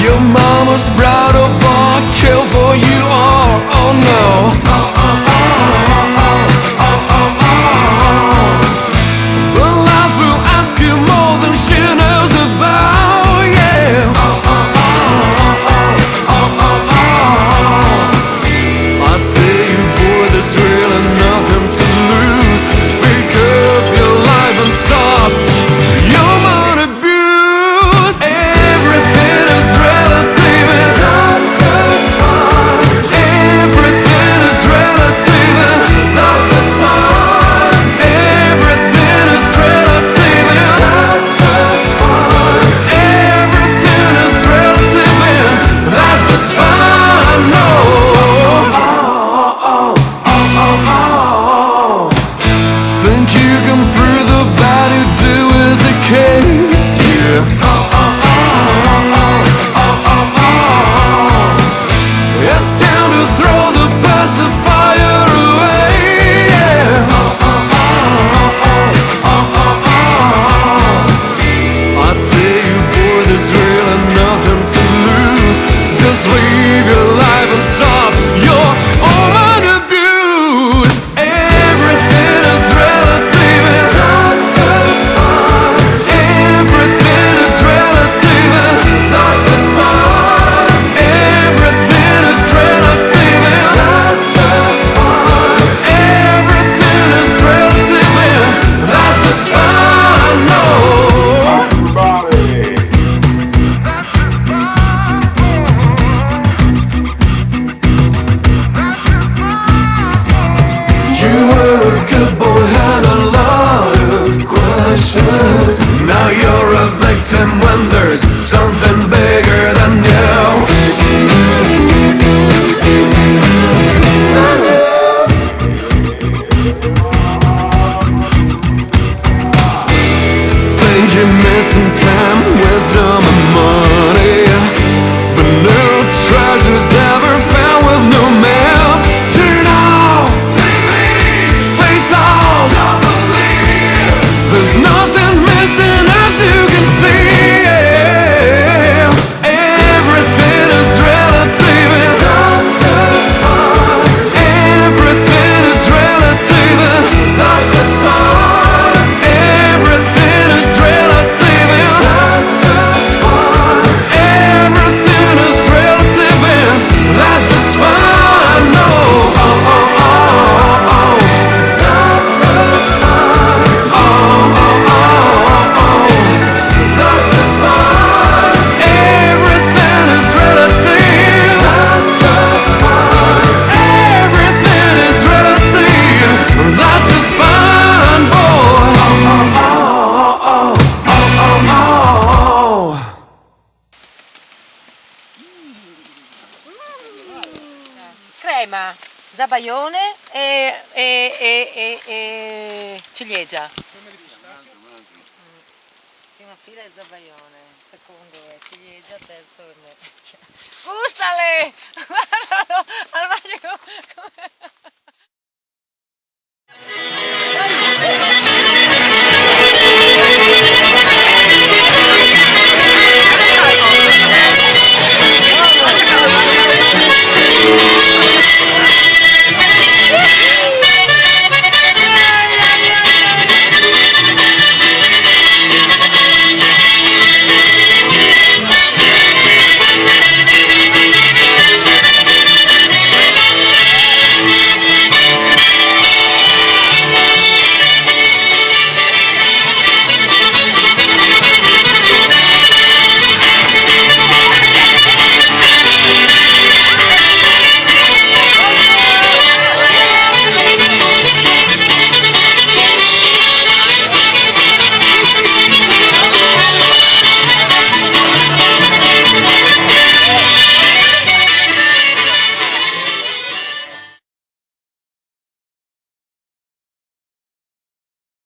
Your mama's proud of all I kill for you. Oh no. But life will ask you more than she knows about, yeah. I tell you, boy, there's really nothing to lose. Pick up your life and stop your mind abuse. Everything is relative and that's just fine. Everything is relative and that's just fine. Everything is relative and that's just fine. Everything is relative and that's just fine. No. Think you can prove the bad you do is okay? Yeah. It's time to throw the pacifier away. Yeah. I tell you, boy, there's really nothing to lose. Just leave your life and stop your own abuse. Everything is relative and that's just fine. Everything is relative and that's just fine. Everything is relative and that's just fine. Everything is relative and that's just fine. No. You were a good boy, had a lot of questions. Now you're a victim when there's something bigger than you. Think you're missing time, wisdom and money, but no treasure's ever found with no man. Turn off face off. There's nothing missing as you can see. Everything is relative and that's just fine. Everything is relative and that's just fine. Everything is relative and that's just fine. Everything is relative and that's just fine. No. That's just fine. That's just fine. Everything is relative. That's just fine. Everything is relative. That's just fine, boy. Crema, zabaione e ciliegia. Prima fila è zabaione, secondo è ciliegia, terzo è nelle. Gustale! Guardalo! Al maglio come...